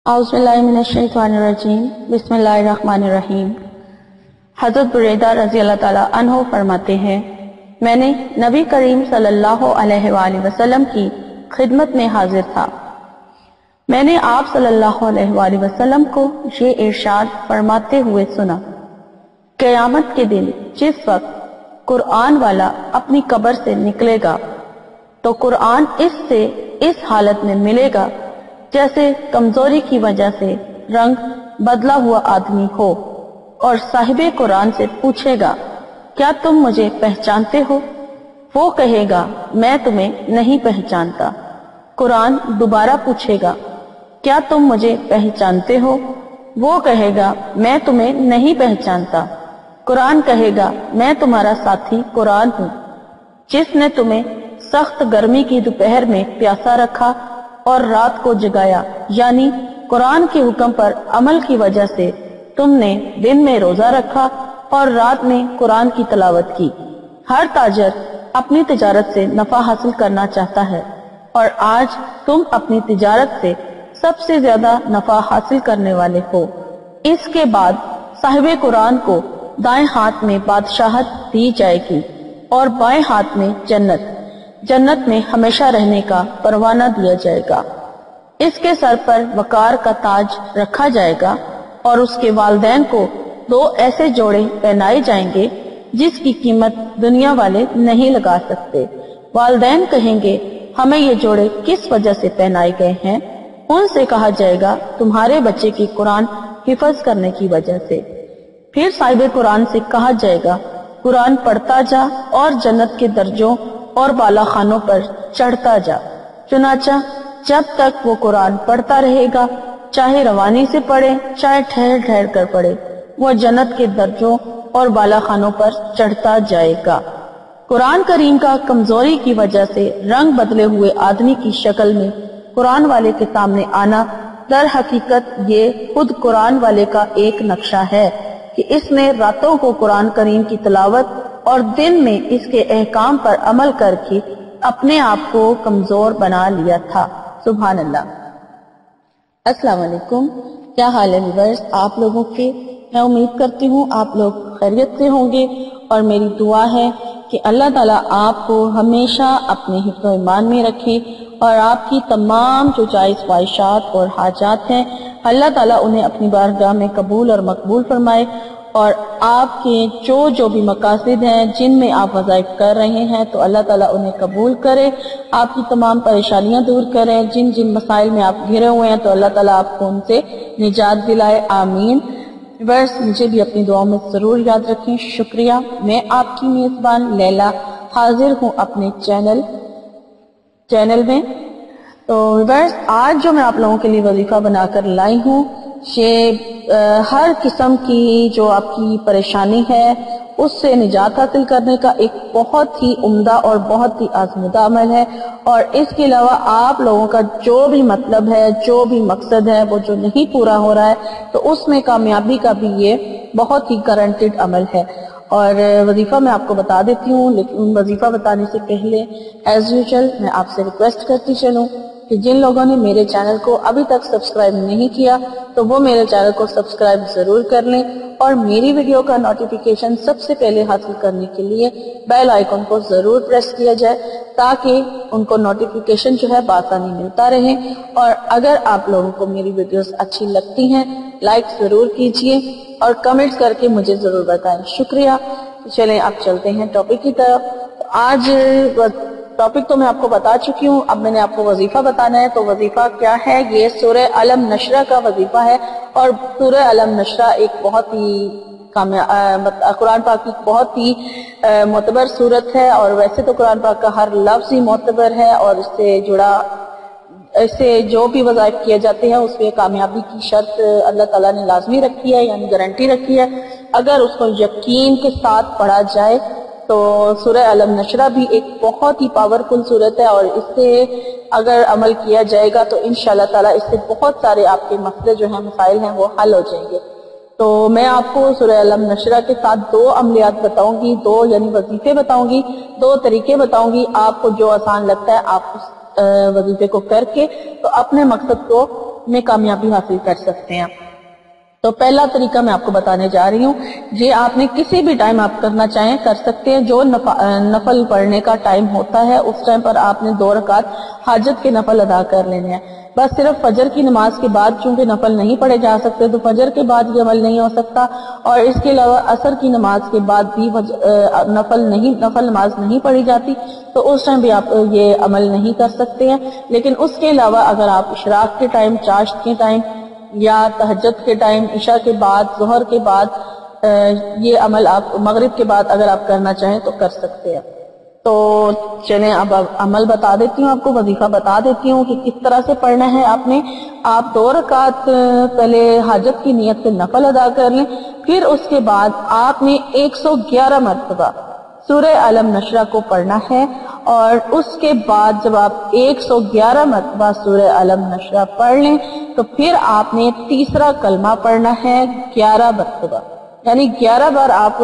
اعوذ باللہ من الشیطان الرجیم بسم اللہ الرحمن الرحیم۔ حضرت بریدہ رضی اللہ تعالیٰ عنہ فرماتے ہیں، میں نے نبی کریم صلی اللہ علیہ وآلہ وسلم کی خدمت میں حاضر تھا۔ میں نے آپ صلی اللہ علیہ وآلہ وسلم کو یہ ارشاد فرماتے ہوئے سنا، قیامت کے دن جس وقت قرآن والا اپنی قبر سے نکلے گا تو قرآن اس سے اس حالت میں ملے گا جیسے کمزوری کی وجہ سے رنگ بدلا ہوا آدمی ہو، اور صاحب قرآن سے پوچھے گا، کیا تم مجھے پہچانتے ہو؟ وہ کہے گا، میں تمہیں نہیں پہچانتا۔ قرآن دوبارہ پوچھے گا، کیا تم مجھے پہچانتے ہو؟ وہ کہے گا، میں تمہیں نہیں پہچانتا۔ قرآن کہے گا، میں تمہارا ساتھی قرآن ہوں، جس نے تمہیں سخت گرمی کی دوپہر میں پیاسا رکھا اور رات کو جگایا، یعنی قرآن کے حکم پر عمل کی وجہ سے تم نے دن میں روزہ رکھا اور رات میں قرآن کی تلاوت کی۔ ہر تاجر اپنی تجارت سے نفع حاصل کرنا چاہتا ہے، اور آج تم اپنی تجارت سے سب سے زیادہ نفع حاصل کرنے والے ہو۔ اس کے بعد صاحب قرآن کو دائیں ہاتھ میں بادشاہت دی جائے گی اور بائیں ہاتھ میں جنت میں ہمیشہ رہنے کا پروانہ دیا جائے گا۔ اس کے سر پر وقار کا تاج رکھا جائے گا، اور اس کے والدین کو 2 ایسے جوڑے پہنائے جائیں گے جس کی قیمت دنیا والے نہیں لگا سکتے۔ والدین کہیں گے، ہمیں یہ جوڑے کس وجہ سے پہنائے گئے ہیں؟ ان سے کہا جائے گا، تمہارے بچے کی قرآن حفظ کرنے کی وجہ سے۔ پھر صاحب قرآن سے کہا جائے گا، قرآن پڑھتا جا اور جنت کے درجوں اور بالا خانوں پر چڑھتا جا۔ چنانچہ جب تک وہ قرآن پڑھتا رہے گا، چاہے روانی سے پڑھے چاہے ٹھہر کر پڑھے، وہ جنت کے درجوں اور بالا خانوں پر چڑھتا جائے گا۔ قرآن کریم کا کمزوری کی وجہ سے رنگ بدلے ہوئے آدمی کی شکل میں قرآن والے کے سامنے آنا در حقیقت یہ خود قرآن والے کا ایک نقشہ ہے کہ اس نے راتوں کو قرآن کریم کی تلاوت اور دن میں اس کے احکام پر عمل کر کے اپنے آپ کو کمزور بنا لیا تھا۔ سبحان اللہ۔ السلام علیکم، کیا حال ہے ویورز آپ لوگوں کے؟ میں امید کرتی ہوں آپ لوگ خیریت سے ہوں گے، اور میری دعا ہے کہ اللہ تعالیٰ آپ کو ہمیشہ اپنے حفظ و ایمان میں رکھے، اور آپ کی تمام جو جائز خواہشات اور حاجات ہیں اللہ تعالیٰ انہیں اپنی بارگاہ میں قبول اور مقبول فرمائے، اور آپ کے جو بھی مقاصد ہیں جن میں آپ وظائف کر رہے ہیں تو اللہ تعالیٰ انہیں قبول کرے، آپ کی تمام پریشانیاں دور کریں، جن مسائل میں آپ گھرے ہوئے ہیں تو اللہ تعالیٰ آپ کو ان سے نجات دلائے، آمین۔ بس مجھے بھی اپنی دعاؤں میں ضرور یاد رکھیں۔ شکریہ۔ میں آپ کی میزبان لیلا حاضر ہوں اپنے چینل میں۔ تو بس آج جو میں آپ لوگوں کے لیے وظیفہ بنا کر لائی ہوں، یہ ہر قسم کی جو آپ کی پریشانی ہے اس سے نجات حاصل کرنے کا ایک بہت ہی عمدہ اور بہت ہی آزمودہ عمل ہے، اور اس کے علاوہ آپ لوگوں کا جو بھی مطلب ہے، جو بھی مقصد ہے، وہ جو نہیں پورا ہو رہا ہے تو اس میں کامیابی کا بھی یہ بہت ہی گارنٹیڈ عمل ہے۔ اور وظیفہ میں آپ کو بتا دیتی ہوں، لیکن وظیفہ بتانے سے پہلے ایز یوزول میں آپ سے ریکویسٹ کرتی چلوں کہ جن لوگوں نے میرے چینل کو ابھی تک سبسکرائب نہیں کیا تو وہ میرے چینل کو سبسکرائب ضرور کر لیں، اور میری ویڈیو کا نوٹیفیکیشن سب سے پہلے حاصل کرنے کے لیے بیل آئیکن کو ضرور پریس کیا جائے تاکہ ان کو نوٹیفیکیشن جو ہے بآسانی ملتا رہے۔ اور اگر آپ لوگوں کو میری ویڈیوز اچھی لگتی ہیں لائک ضرور کیجئے اور کمنٹس کر کے مجھے ضرور بتائیں۔ شکریہ۔ چلیں اب چلتے ہیں ٹاپک کی طرف۔ آج ٹاپک تو میں آپ کو بتا چکی ہوں، اب میں نے آپ کو وظیفہ بتانا ہے۔ تو وظیفہ کیا ہے؟ یہ سورہ علم نشرہ کا وظیفہ ہے، اور سورہ علم نشرہ ایک بہت ہی قرآن پاک کی بہت ہی معتبر صورت ہے، اور ویسے تو قرآن پاک کا ہر لفظ ہی معتبر ہے، اور اس سے جو بھی وظائف کیے جاتے ہیں اس پہ کامیابی کی شرط اللہ تعالیٰ نے لازمی رکھی ہے، یعنی گارنٹی رکھی ہے۔ اگر اس کو یقین کے ساتھ پڑھا جائے تو سورہ علم نشرہ بھی ایک بہت ہی پاورفل صورت ہے، اور اس سے اگر عمل کیا جائے گا تو انشاءاللہ تعالیٰ اس سے بہت سارے آپ کے مسئلے جو ہیں، مسائل ہیں، وہ حل ہو جائیں گے۔ تو میں آپ کو سورہ علم نشرہ کے ساتھ 2 عملیات بتاؤں گی، 2 یعنی وظیفے بتاؤں گی، 2 طریقے بتاؤں گی۔ آپ کو جو آسان لگتا ہے آپ اس وظیفے کو کر کے تو اپنے مقصد کو میں کامیابی حاصل کر سکتے ہیں۔ تو پہلا طریقہ میں آپ کو بتانے جا رہی ہوں، یہ آپ نے کسی بھی ٹائم آپ کرنا چاہیں کر سکتے ہیں۔ جو نفل پڑھنے کا ٹائم ہوتا ہے اس ٹائم پر آپ نے 2 رکعت حاجت کے نفل ادا کر لینے ہیں۔ بس صرف فجر کی نماز کے بعد چونکہ نفل نہیں پڑھے جا سکتے تو فجر کے بعد یہ عمل نہیں ہو سکتا، اور اس کے علاوہ عصر کی نماز کے بعد بھی نفل نماز نہیں پڑھی جاتی، تو اس ٹائم بھی آپ یہ عمل نہیں کر سکتے ہیں۔ لیکن اس کے علاوہ اگر آپ اشراق کے ٹائم، چاشت کے ٹائم یا تہجد کے ٹائم، عشاء کے بعد، ظہر کے بعد یہ عمل آپ مغرب کے بعد اگر آپ کرنا چاہیں تو کر سکتے ہیں۔ تو چلیں اب عمل بتا دیتی ہوں، آپ کو وظیفہ بتا دیتی ہوں کہ کس طرح سے پڑھنا ہے۔ آپ 2 رکعت پہلے حاجت کی نیت سے نفل ادا کر لیں، پھر اس کے بعد آپ نے 111 مرتبہ سورہ علم نشرہ کو پڑھنا ہے، اور اس کے بعد جب آپ 111 مرتبہ سورہ علم نشرہ پڑھ لیں تو پھر آپ نے تیسرا کلمہ پڑھنا ہے 11 مرتبہ، یعنی 11 بار آپ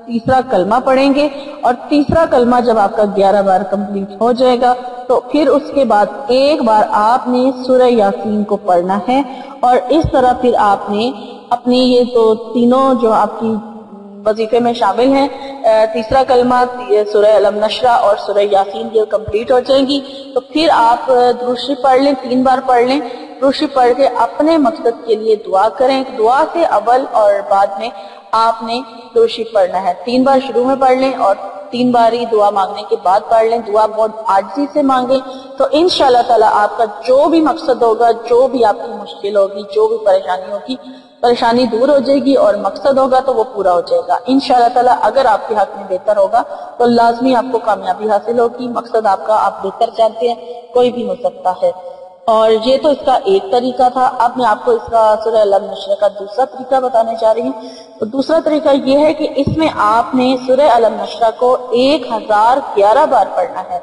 تیسرا کلمہ پڑھیں گے، اور تیسرا کلمہ جب آپ کا 11 بار کمپلیٹ ہو جائے گا تو پھر اس کے بعد ایک بار آپ نے سورہ یاسین کو پڑھنا ہے، اور اس طرح پھر آپ نے اپنی یہ تو تینوں جو آپ کی وظیفے میں شامل ہیں، تیسرا کلمہ، سورہ علم نشرہ اور سورہ یاسین یہ کمپلیٹ ہو جائیں گی، تو پھر آپ درود شریف پڑھ لیں، 3 بار پڑھ لیں۔ درود شریف پڑھ کے اپنے مقصد کے لیے دعا کریں، دعا سے اول اور بعد میں آپ نے درود شریف پڑھنا ہے۔ 3 بار شروع میں پڑھ لیں اور 3 بار ہی دعا مانگنے کے بعد پڑھ لیں۔ دعا بہت عاجزی سے مانگیں، تو انشاءاللہ تعالی آپ کا جو بھی مقصد ہوگا، جو بھی آپ کی مشکل ہوگی، جو بھی پریشانی ہوگی، پریشانی دور ہو جائے گی، اور مقصد ہوگا تو وہ پورا ہو جائے گا انشاءاللہ تعالی۔ اگر آپ کے حق میں بہتر ہوگا تو لازمی آپ کو کامیابی حاصل ہوگی۔ مقصد آپ کا آپ بہتر چاہتے ہیں، کوئی بھی ہو سکتا ہے۔ اور یہ تو اس کا ایک طریقہ تھا۔ اب میں آپ کو اس کا سورہ علم نشرہ کا دوسرا طریقہ بتانے جا رہی ہوں۔ تو دوسرا طریقہ یہ ہے کہ اس میں آپ نے سورہ علم نشرہ کو 1011 بار پڑھنا ہے،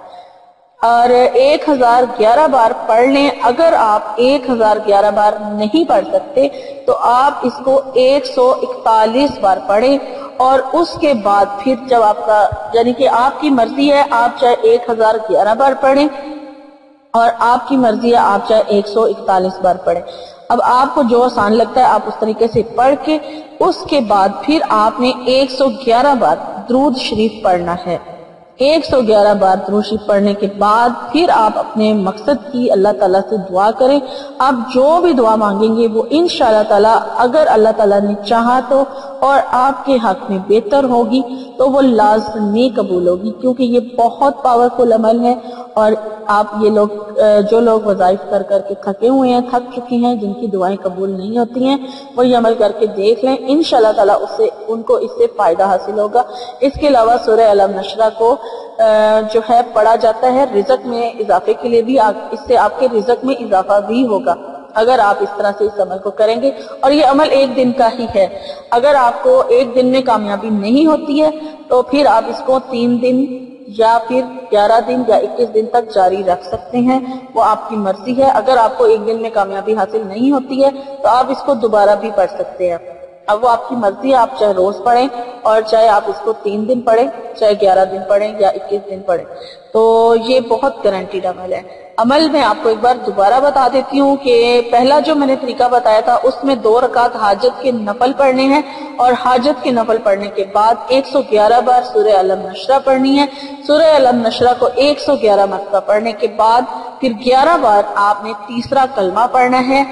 اور 1011 بار پڑھ لیں۔ اگر آپ 1011 بار نہیں پڑھ سکتے تو آپ اس کو 141 بار پڑھیں، اور اس کے بعد پھر جب آپ کا یعنی کہ آپ کی مرضی ہے، آپ چاہے 1011 بار پڑھیں، اور آپ کی مرضی ہے آپ چاہے 141 بار پڑھیں۔ اب آپ کو جو آسان لگتا ہے آپ اس طریقے سے پڑھ کے اس کے بعد پھر آپ نے 111 بار درود شریف پڑھنا ہے۔ 111 بار درود شریف پڑھنے کے بعد پھر آپ اپنے مقصد کی اللہ تعالیٰ سے دعا کریں۔ آپ جو بھی دعا مانگیں گے وہ انشاءاللہ تعالیٰ اگر اللہ تعالیٰ نے چاہا تو اور آپ کے حق میں بہتر ہوگی تو وہ لازمی قبول ہوگی، کیونکہ یہ بہت پاورفل عمل ہے۔ اور آپ یہ لوگ جو لوگ وظائف کر کر کے تھکے ہوئے ہیں، تھک چکی ہیں، جن کی دعائیں قبول نہیں ہوتی ہیں، وہ یہ عمل کر کے دیکھ لیں، انشاءاللہ تعالیٰ ان کو اس سے فائدہ حاصل ہوگا۔ اس کے علاوہ سورہ علم نشرہ کو جو ہے پڑھا جاتا ہے رزق میں اضافے کے لیے بھی، اس سے آپ کے رزق میں اضافہ بھی ہوگا اگر آپ اس طرح سے اس عمل کو کریں گے۔ اور یہ عمل 1 دن کا ہی ہے، اگر آپ کو 1 دن میں کامیابی نہیں ہوتی ہے تو پھر آپ اس کو 3 دن یا پھر 11 دن یا 21 دن تک جاری رکھ سکتے ہیں، وہ آپ کی مرضی ہے۔ اگر آپ کو 1 دن میں کامیابی حاصل نہیں ہوتی ہے تو آپ اس کو دوبارہ بھی پڑھ سکتے ہیں، اب وہ آپ کی مرضی ہے، آپ چاہے روز پڑھیں اور چاہے آپ اس کو 3 دن پڑھیں، چاہے 11 دن پڑھیں یا 21 دن پڑھیں۔ تو یہ بہت گارنٹیڈ عمل ہے۔ عمل میں آپ کو ایک بار دوبارہ بتا دیتی ہوں کہ پہلا جو میں نے طریقہ بتایا تھا اس میں 2 رکعت حاجت کے نفل پڑھنے ہیں، اور حاجت کے نفل پڑھنے کے بعد 111 بار سورہ علم نشرہ پڑھنی ہے۔ سورہ علم نشرہ کو 111 مرتبہ پڑھنے کے بعد پھر 11 بار آپ نے تیسرا کلمہ پڑھنا ہے،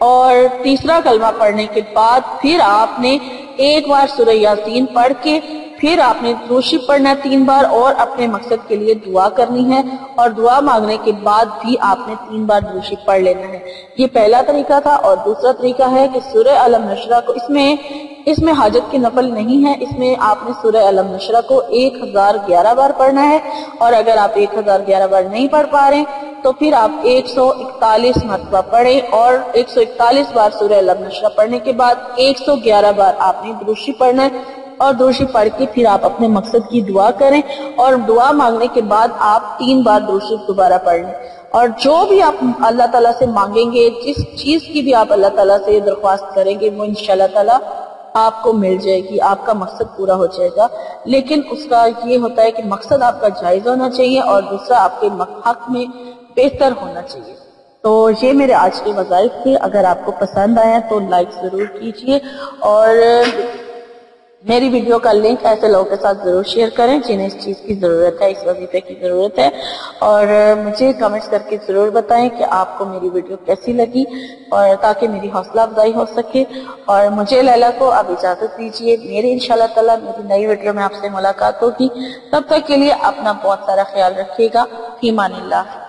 اور تیسرا کلمہ پڑھنے کے بعد پھر آپ نے 1 بار سورہ یاسین پڑھ کے پھر آپ نے درود شریف پڑھنا ہے 3 بار، اور اپنے مقصد کے لیے دعا کرنی ہے، اور دعا مانگنے کے بعد بھی آپ نے 3 بار درود شریف پڑھ لینا ہے۔ یہ پہلا طریقہ تھا۔ اور دوسرا طریقہ ہے کہ سورہ علم نشرہ کو اس میں حاجت کے نفل نہیں ہے، اس میں آپ نے سورہ علم نشرہ کو 1011 بار پڑھنا ہے، اور اگر آپ 1011 بار نہیں پڑھ پا رہے تو پھر آپ 141 مرتبہ پڑھیں، اور 141 بار سورہ علم نشرہ پڑھنے کے بعد 111 بار آپ نے درود شریف پڑھنا ہے، اور درود شریف پڑھ کے پھر آپ اپنے مقصد کی دعا کریں، اور دعا مانگنے کے بعد آپ 3 بار درود شریف دوبارہ پڑھ لیں۔ اور جو بھی آپ اللہ تعالیٰ سے مانگیں گے، جس چیز کی بھی آپ اللہ تعالیٰ سے درخواست کریں گے، وہ انشاءاللہ تعالیٰ آپ کو مل جائے گی، آپ کا مقصد پورا ہو جائے گا۔ لیکن اس کا یہ ہوتا ہے کہ مقصد آپ کا جائز ہونا چاہیے، اور دوسرا آپ کے حق میں بہتر ہونا چاہیے۔ تو یہ میرے آج کے وظائف تھے. اگر آپ کو پسند آیا تو لائک ضرور کیجئے اور میری ویڈیو کا لنک ایسے لوگوں کے ساتھ ضرور شیئر کریں جنہیں اس چیز کی ضرورت ہے، اس وظیفے کی ضرورت ہے. اور مجھے کمنٹس کر کے ضرور بتائیں کہ آپ کو میری ویڈیو کیسی لگی، اور تاکہ میری حوصلہ افزائی ہو سکے. اور مجھے لیلا کو اب اجازت دیجیے. میری انشاءاللہ تعالی میری نئی ویڈیو میں آپ سے ملاقات ہوگی. تب تک کے لیے اپنا بہت سارا خیال رکھیے گا. فی امان اللہ.